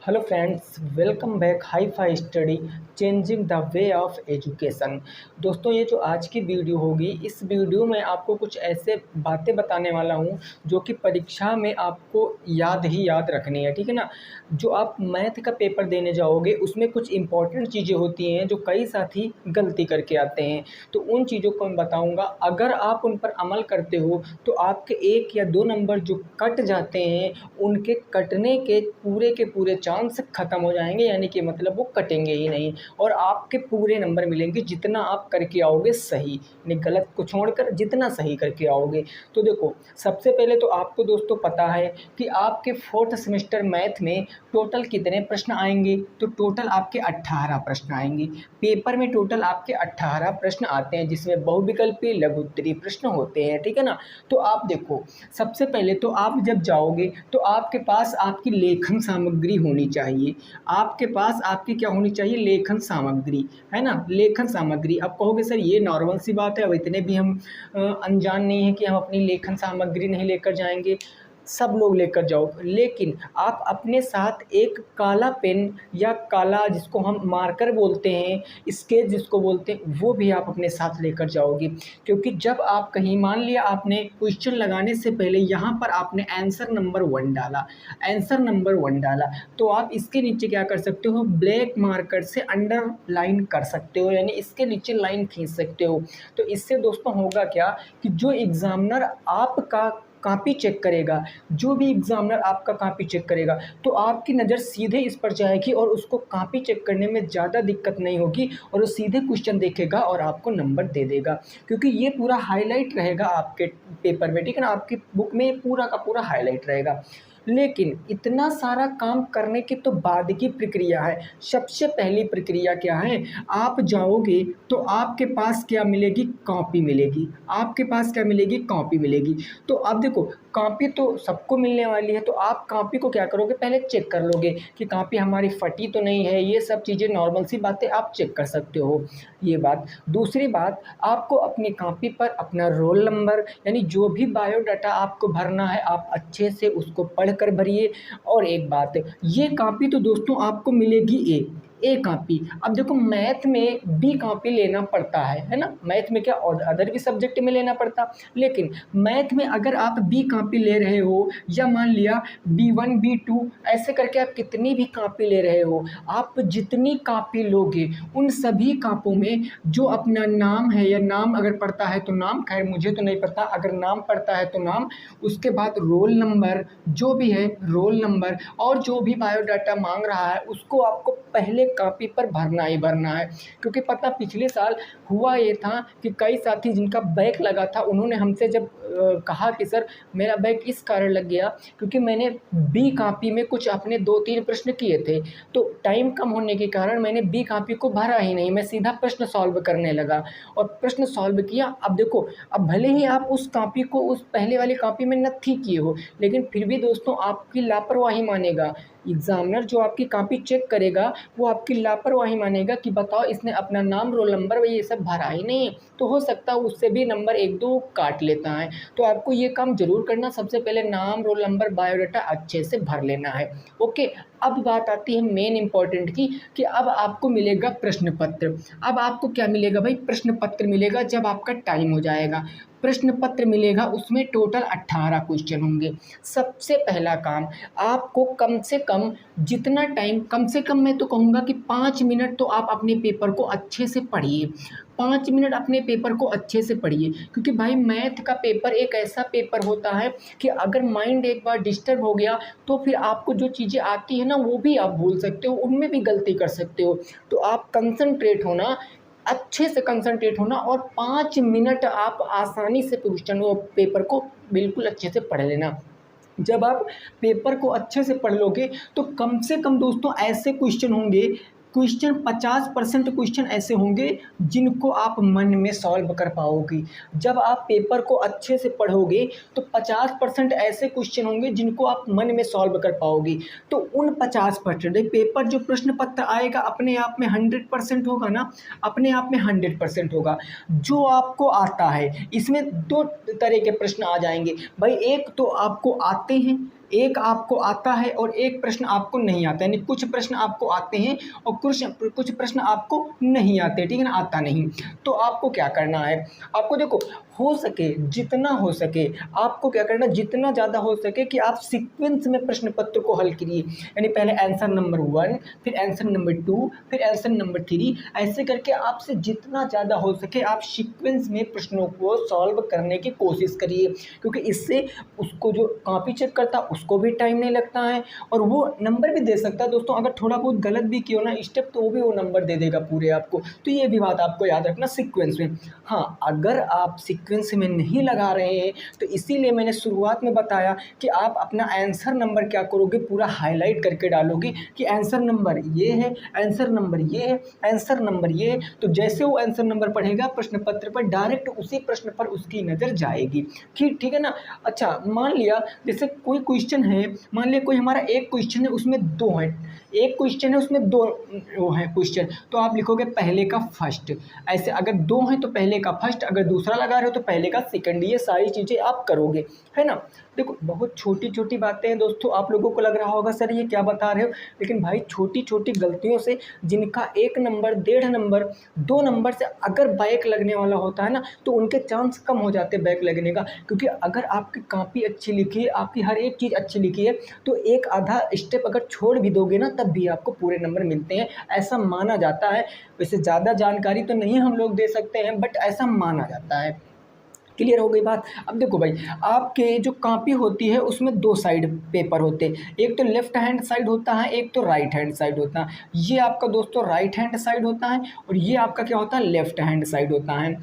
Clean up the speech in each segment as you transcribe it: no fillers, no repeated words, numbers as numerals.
Hello friends, welcome back hi fi study changing the way of education. दोस्तों, ये जो आज की वीडियो होगी, इस वीडियो में आपको कुछ ऐसे बातें बताने वाला हूँ जो कि परीक्षा में आपको याद ही याद रखनी है। ठीक है ना। जो आप मैथ का पेपर देने जाओगे उसमें कुछ इंपॉर्टेंट चीज़ें होती हैं जो कई साथी गलती करके आते हैं, तो उन चीज़ों को मैं बताऊँगा। अगर आप उन पर अमल करते हो तो आपके 1 या 2 नंबर जो कट जाते हैं, उनके कटने के पूरे चांस ख़त्म हो जाएंगे, यानी कि मतलब वो कटेंगे ही नहीं और आपके पूरे नंबर मिलेंगे जितना आप करके आओगे सही, यानी गलत को छोड़कर जितना सही करके आओगे। तो देखो, सबसे पहले तो आपको दोस्तों पता है कि आपके 4th सेमेस्टर मैथ में टोटल कितने प्रश्न आएंगे। तो टोटल आपके 18 प्रश्न आएंगे। पेपर में टोटल आपके 18 प्रश्न आते हैं, जिसमें बहुविकल्पी लघु उत्तरीय प्रश्न होते हैं। ठीक है ना। तो आप देखो, सबसे पहले तो आप जब जाओगे तो आपके पास आपकी लेखन सामग्री होनी चाहिए। आपके पास आपकी क्या होनी चाहिए? लेखन सामग्री, है ना। लेखन सामग्री। अब कहोगे सर ये नॉर्मल सी बात है, अब इतने भी हम अनजान नहीं है कि हम अपनी लेखन सामग्री नहीं लेकर जाएंगे। सब लोग लेकर जाओ, लेकिन आप अपने साथ एक काला पेन या काला, जिसको हम मार्कर बोलते हैं, स्केच जिसको बोलते हैं, वो भी आप अपने साथ लेकर जाओगे। क्योंकि जब आप कहीं, मान लिया आपने क्वेश्चन लगाने से पहले यहाँ पर आपने आंसर नंबर 1 डाला, तो आप इसके नीचे क्या कर सकते हो? ब्लैक मार्कर से अंडरलाइन कर सकते हो, यानी इसके नीचे लाइन खींच सकते हो। तो इससे दोस्तों होगा क्या कि जो एग्जामिनर आपका कॉपी चेक करेगा, जो भी एग्जामिनर आपका कॉपी चेक करेगा, तो आपकी नज़र सीधे इस पर जाएगी और उसको कॉपी चेक करने में ज़्यादा दिक्कत नहीं होगी और वो सीधे क्वेश्चन देखेगा और आपको नंबर दे देगा। क्योंकि ये पूरा हाईलाइट रहेगा आपके पेपर में। ठीक है ना। आपकी बुक में पूरा का पूरा हाईलाइट रहेगा। लेकिन इतना सारा काम करने के तो बाद की प्रक्रिया है। सबसे पहली प्रक्रिया क्या है? आप जाओगे तो आपके पास क्या मिलेगी? कॉपी मिलेगी। आपके पास क्या मिलेगी? कॉपी मिलेगी। तो अब देखो, कॉपी तो सबको मिलने वाली है, तो आप कॉपी को क्या करोगे? पहले चेक कर लोगे कि कॉपी हमारी फटी तो नहीं है। ये सब चीज़ें नॉर्मल सी बातें आप चेक कर सकते हो। ये बात। दूसरी बात, आपको अपनी कॉपी पर अपना रोल नंबर, यानी जो भी बायोडाटा आपको भरना है, आप अच्छे से उसको पढ़ कर भरिए। और एक बात, ये कॉपी तो दोस्तों आपको मिलेगी ए कॉपी। अब देखो, मैथ में बी कॉपी लेना पड़ता है ना। मैथ में क्या, और अदर भी सब्जेक्ट में लेना पड़ता, लेकिन मैथ में अगर आप बी कॉपी ले रहे हो, या मान लिया B1 B2 ऐसे करके आप कितनी भी कॉपी ले रहे हो, आप जितनी कॉपी लोगे उन सभी कॉपियों में जो अपना नाम है, या नाम अगर पड़ता है तो नाम, खैर मुझे तो नहीं पता, अगर नाम पड़ता है तो नाम, उसके बाद रोल नंबर, जो भी है रोल नंबर, और जो भी बायोडाटा मांग रहा है उसको आपको पहले कॉपी पर भरना ही भरना है। क्योंकि पता, पिछले साल हुआ ये था कि कई साथी जिनका बैक लगा था, उन्होंने हमसे जब कहा कि सर मेरा बैक इस कारण लग गया क्योंकि मैंने बी कॉपी में कुछ अपने 2-3 प्रश्न किए थे, तो टाइम कम होने के कारण मैंने बी कॉपी को भरा ही नहीं, मैं सीधा प्रश्न सॉल्व करने लगा और प्रश्न सॉल्व किया। अब देखो, अब भले ही आप उस कॉपी को उस पहले वाली कॉपी में नथी किए हो, लेकिन फिर भी दोस्तों आपकी लापरवाही मानेगा। एग्जामिनर जो आपकी कॉपी चेक करेगा वो आपकी लापरवाही मानेगा कि बताओ, इसने अपना नाम, रोल नंबर ये सब भरा ही नहीं, तो हो सकता है उससे भी नंबर 1-2 काट लेता है। तो आपको ये काम जरूर करना, सबसे पहले नाम, रोल नंबर, बायोडाटा अच्छे से भर लेना है। ओके। अब बात आती है मेन इंपॉर्टेंट की, कि अब आपको मिलेगा प्रश्न पत्र। अब आपको क्या मिलेगा भाई? प्रश्न पत्र मिलेगा जब आपका टाइम हो जाएगा। प्रश्न पत्र मिलेगा, उसमें टोटल 18 क्वेश्चन होंगे। सबसे पहला काम, आपको कम से कम जितना टाइम, कम से कम मैं तो कहूँगा कि 5 मिनट तो आप अपने पेपर को अच्छे से पढ़िए। 5 मिनट अपने पेपर को अच्छे से पढ़िए, क्योंकि भाई मैथ का पेपर एक ऐसा पेपर होता है कि अगर माइंड एक बार डिस्टर्ब हो गया तो फिर आपको जो चीज़ें आती है ना, वो भी आप भूल सकते हो, उनमें भी गलती कर सकते हो। तो आप कंसंट्रेट होना, अच्छे से कंसंट्रेट होना, और 5 मिनट आप आसानी से क्वेश्चन पेपर को बिल्कुल अच्छे से पढ़ लेना। जब आप पेपर को अच्छे से पढ़ लोगे तो कम से कम दोस्तों ऐसे क्वेश्चन होंगे, क्वेश्चन 50% क्वेश्चन ऐसे होंगे जिनको आप मन में सॉल्व कर पाओगे। जब आप पेपर को अच्छे से पढ़ोगे तो 50% ऐसे क्वेश्चन होंगे जिनको आप मन में सॉल्व कर पाओगे। तो उन 50% पेपर, जो प्रश्न पत्र आएगा अपने आप में 100% होगा ना, अपने आप में 100% होगा। जो आपको आता है, इसमें 2 तरह के प्रश्न आ जाएंगे भाई। एक तो आपको आते हैं, एक आपको आता है और एक प्रश्न आपको नहीं आता, यानी कुछ प्रश्न आपको आते हैं और कुछ प्रश्न आपको नहीं आते, ठीक है ना, आता नहीं। तो आपको क्या करना है, आपको देखो हो सके जितना हो सके आपको क्या करना, जितना ज़्यादा हो सके कि आप सीक्वेंस में प्रश्न पत्र को हल करिए, यानी पहले आंसर नंबर 1, फिर आंसर नंबर 2, फिर आंसर नंबर 3, ऐसे करके आपसे जितना ज़्यादा हो सके आप सीक्वेंस में प्रश्नों को सॉल्व करने की कोशिश करिए, क्योंकि इससे उसको जो कॉपी चेक करता है उसको भी टाइम नहीं लगता है और वो नंबर भी दे सकता है दोस्तों। अगर थोड़ा बहुत गलत भी किया ना स्टेप तो वो भी वो नंबर दे देगा पूरे आपको। तो ये भी बात आपको याद रखना सीक्वेंस में। हाँ, अगर आप सीक्वेंस में नहीं लगा रहे हैं तो इसीलिए मैंने शुरुआत में बताया कि आप अपना आंसर नंबर क्या करोगे, पूरा हाईलाइट करके डालोगे कि आंसर नंबर ये है, आंसर नंबर ये है, आंसर नंबर ये है। तो जैसे वो आंसर नंबर पढ़ेगा प्रश्न पत्र पर, डायरेक्ट उसी प्रश्न पर उसकी नज़र जाएगी। ठीक है ना। अच्छा, मान लिया जैसे कोई क्वेश्चन है, मान लिया कोई हमारा एक क्वेश्चन है उसमें दो है, एक क्वेश्चन है उसमें दो वो है क्वेश्चन, तो आप लिखोगे पहले का फर्स्ट। ऐसे अगर दो हैं तो पहले का फर्स्ट, अगर दूसरा लगा रहे हो तो पहले का सेकंड। ये सारी चीज़ें आप करोगे, है ना। देखो बहुत छोटी छोटी बातें हैं दोस्तों, आप लोगों को लग रहा होगा सर ये क्या बता रहे हो, लेकिन भाई छोटी छोटी गलतियों से जिनका 1 नंबर 1.5 नंबर 2 नंबर से अगर बैक लगने वाला होता है ना, तो उनके चांस कम हो जाते हैं बैक लगने का। क्योंकि अगर आपकी कॉपी अच्छी लिखी है, आपकी हर एक चीज़ अच्छी लिखी है, तो एक आधा स्टेप अगर छोड़ भी दोगे ना तब भी आपको पूरे नंबर मिलते हैं, ऐसा माना जाता है। वैसे ज़्यादा जानकारी तो नहीं हम लोग दे सकते हैं, बट ऐसा माना जाता है। क्लियर हो गई बात। अब देखो भाई, आपके जो कॉपी होती है उसमें 2 साइड पेपर होते हैं, एक तो लेफ्ट हैंड साइड होता है, एक तो राइट हैंड साइड होता है। ये आपका दोस्तों राइट हैंड साइड होता है और ये आपका क्या होता है, लेफ्ट हैंड साइड होता है।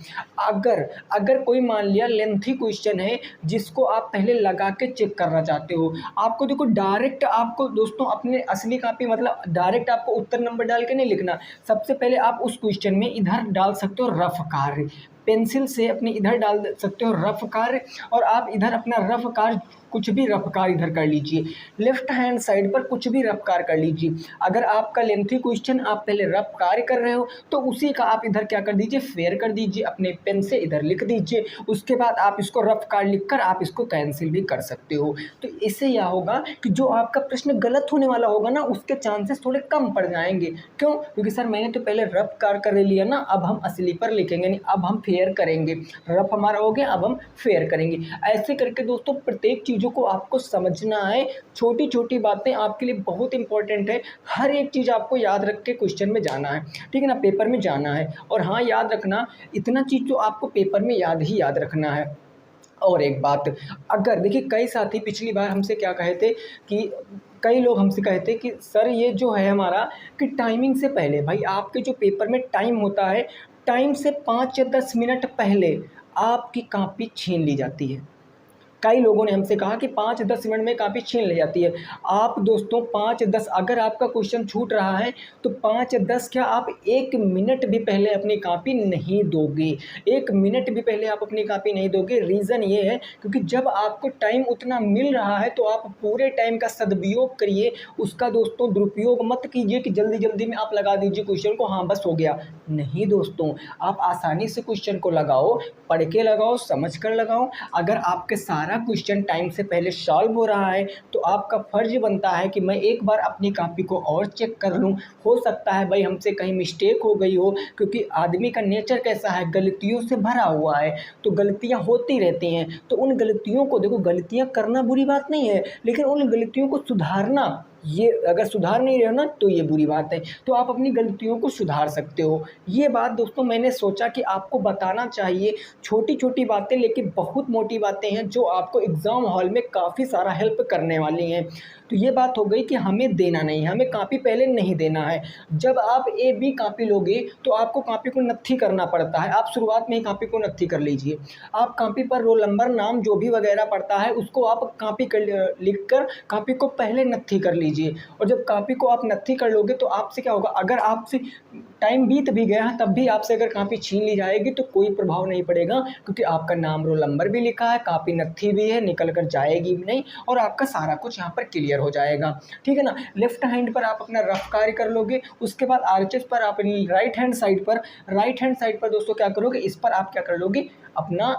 अगर अगर कोई मान लिया लेंथी क्वेश्चन है जिसको आप पहले लगा के चेक करना चाहते हो, आपको देखो डायरेक्ट आपको दोस्तों अपने असली कॉपी मतलब डायरेक्ट आपको उत्तर नंबर डाल के नहीं लिखना। सबसे पहले आप उस क्वेश्चन में इधर डाल सकते हो रफ कार्य, पेंसिल से अपने इधर डाल सकते हो रफ कार्य, और आप इधर अपना रफ कार्य कुछ भी रफ कार्य इधर कर लीजिए, लेफ्ट हैंड साइड पर कुछ भी रफ कार्य कर लीजिए। अगर आपका लेंथी क्वेश्चन आप पहले रफ कार्य कर रहे हो तो उसी का आप इधर क्या कर दीजिए, फेयर कर दीजिए, अपने पेन से इधर लिख दीजिए। उसके बाद आप इसको रफ कार्य लिखकर आप इसको कैंसिल भी कर सकते हो। तो इससे यह होगा कि जो आपका प्रश्न गलत होने वाला होगा ना उसके चांसेस थोड़े कम पड़ जाएंगे। क्यों? क्योंकि सर मैंने तो पहले रफ कार्य कर लिया ना, अब हम असली पर लिखेंगे नहीं, अब हम फेयर करेंगे। रफ हमारा हो गया, अब हम फेयर करेंगे। ऐसे करके दोस्तों प्रत्येक चीज़ों को आपको समझना है। छोटी छोटी बातें आपके लिए बहुत इंपॉर्टेंट है, हर एक चीज़ आपको याद रख के क्वेश्चन में जाना है, ठीक है ना, पेपर में जाना है। और हाँ, याद रखना इतना चीज़ तो आपको पेपर में याद रखना है। और एक बात, अगर देखिए कई साथी पिछली बार हमसे क्या कहे थे कि कई लोग हमसे कहे थे कि सर ये जो है हमारा कि टाइमिंग से पहले, भाई आपके जो पेपर में टाइम होता है, टाइम से 5 या 10 मिनट पहले आपकी कॉपी छीन ली जाती है। कई लोगों ने हमसे कहा कि 5-10 मिनट में कॉपी छीन ली जाती है। आप दोस्तों 5-10 अगर आपका क्वेश्चन छूट रहा है तो 5-10 क्या, आप 1 मिनट भी पहले अपनी कॉपी नहीं दोगे, 1 मिनट भी पहले आप अपनी कॉपी नहीं दोगे। रीज़न ये है क्योंकि जब आपको टाइम उतना मिल रहा है तो आप पूरे टाइम का सदुपयोग करिए, उसका दोस्तों दुरुपयोग मत कीजिए कि जल्दी जल्दी में आप लगा दीजिए क्वेश्चन को, हाँ बस हो गया। नहीं दोस्तों, आप आसानी से क्वेश्चन को लगाओ, पढ़ के लगाओ, समझ कर लगाओ। अगर आपके सारा क्वेश्चन टाइम से पहले सॉल्व हो रहा है तो आपका फर्ज बनता है कि मैं एक बार अपनी कॉपी को और चेक कर लूं। हो सकता है भाई हमसे कहीं मिस्टेक हो गई हो, क्योंकि आदमी का नेचर कैसा है, गलतियों से भरा हुआ है, तो गलतियां होती रहती हैं। तो उन गलतियों को देखो, गलतियां करना बुरी बात नहीं है, लेकिन उन गलतियों को सुधारना, ये अगर सुधार नहीं रहे हो ना तो ये बुरी बात है। तो आप अपनी गलतियों को सुधार सकते हो। ये बात दोस्तों मैंने सोचा कि आपको बताना चाहिए। छोटी छोटी बातें लेकिन बहुत मोटी बातें हैं जो आपको एग्ज़ाम हॉल में काफ़ी सारा हेल्प करने वाली हैं। तो ये बात हो गई कि हमें देना नहीं है, हमें कॉपी पहले नहीं देना है। जब आप ए बी कॉपी लोगे तो आपको कॉपी को नत्थी करना पड़ता है। आप शुरुआत में ही कॉपी को नत्थी कर लीजिए। आप कॉपी पर रोल नंबर, नाम जो भी वगैरह पड़ता है उसको आप कॉपी कर लिख कर कॉपी को पहले नत्थी कर लीजिए। और जब कॉपी को आप नत्थी कर लोगे तो आपसे क्या होगा, अगर आपसे टाइम बीत भी गया तब भी आपसे अगर कॉपी छीन ली जाएगी तो कोई प्रभाव नहीं पड़ेगा, क्योंकि आपका नाम रोल नंबर भी लिखा है, कॉपी नत्थी भी है, निकल कर जाएगी भी नहीं और आपका सारा कुछ यहाँ पर क्लियर हो जाएगा। ठीक है ना। लेफ्ट हैंड पर आप अपना रफ कार्य कर लोगे, उसके बाद आरएचएस पर आप राइट हैंड साइड पर दोस्तों क्या करोगे, इस पर आप क्या कर लोगे, अपना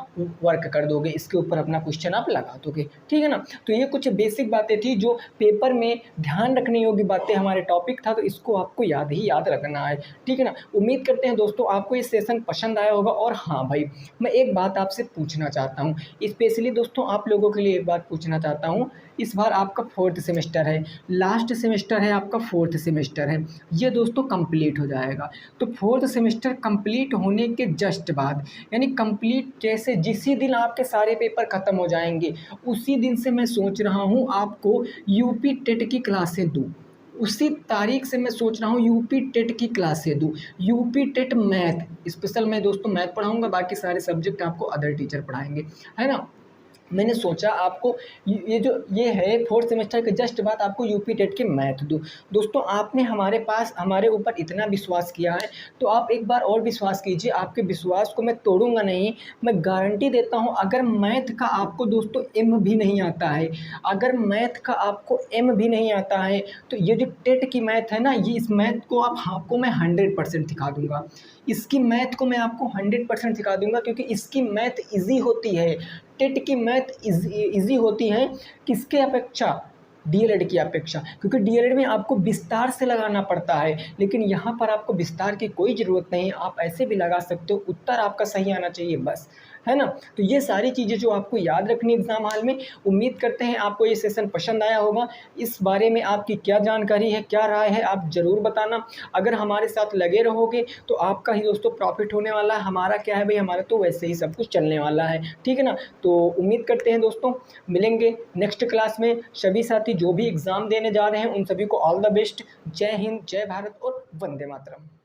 वर्क कर दोगे, इसके ऊपर अपना क्वेश्चन आप लगा दोगे, ठीक है ना। तो ये कुछ बेसिक बातें थी जो पेपर में ध्यान रखने योग्य बातें, हमारे टॉपिक था, तो इसको आपको याद रखना है, ठीक है ना। उम्मीद करते हैं दोस्तों आपको ये सेशन पसंद आया होगा। और हाँ भाई, मैं एक बात आपसे पूछना चाहता हूँ, स्पेशली दोस्तों आप लोगों के लिए एक बात पूछना चाहता हूँ। इस बार आपका 4th सेमेस्टर है, लास्ट सेमेस्टर है आपका, 4th सेमेस्टर है, ये दोस्तों कंप्लीट हो जाएगा। तो 4th सेमेस्टर कंप्लीट होने के जस्ट बाद, यानी कंप्लीट जैसे जिसी दिन आपके सारे पेपर ख़त्म हो जाएंगे, उसी दिन से मैं सोच रहा हूँ आपको यूपी टेट की क्लासें दूँ। उसी तारीख से मैं सोच रहा हूँ यूपी टेट की क्लासें दूँ। यूपी टेट मैथ स्पेशल मैं दोस्तों मैथ पढ़ाऊँगा, बाकी सारे सब्जेक्ट आपको अदर टीचर पढ़ाएंगे, है ना। मैंने सोचा आपको ये है 4th सेमेस्टर के जस्ट बाद आपको यूपी टेट के मैथ दूँ। दोस्तों आपने हमारे ऊपर इतना विश्वास किया है, तो आप एक बार और विश्वास कीजिए। आपके विश्वास को मैं तोड़ूंगा नहीं। मैं गारंटी देता हूँ, अगर मैथ का आपको दोस्तों एम भी नहीं आता है, अगर मैथ का आपको एम भी नहीं आता है, तो ये जो टेट की मैथ है ना, ये इस मैथ को आपको मैं 100% सिखा दूंगा। इसकी मैथ को मैं आपको 100% सिखा दूंगा, क्योंकि इसकी मैथ ईजी होती है। टेट की मैथ इजी होती है किसके अपेक्षा, डीएलएड की अपेक्षा, क्योंकि डीएलएड में आपको विस्तार से लगाना पड़ता है, लेकिन यहाँ पर आपको विस्तार की कोई ज़रूरत नहीं, आप ऐसे भी लगा सकते हो, उत्तर आपका सही आना चाहिए बस, है ना। तो ये सारी चीज़ें जो आपको याद रखनी एग्ज़ाम हॉल में। उम्मीद करते हैं आपको ये सेशन पसंद आया होगा। इस बारे में आपकी क्या जानकारी है, क्या राय है, आप ज़रूर बताना। अगर हमारे साथ लगे रहोगे तो आपका ही दोस्तों प्रॉफिट होने वाला है। हमारा क्या है भाई, हमारा तो वैसे ही सब कुछ चलने वाला है, ठीक है ना। तो उम्मीद करते हैं दोस्तों मिलेंगे नेक्स्ट क्लास में। सभी साथी जो भी एग्ज़ाम देने जा रहे हैं उन सभी को ऑल द बेस्ट। जय हिंद, जय भारत और वंदे मातरम।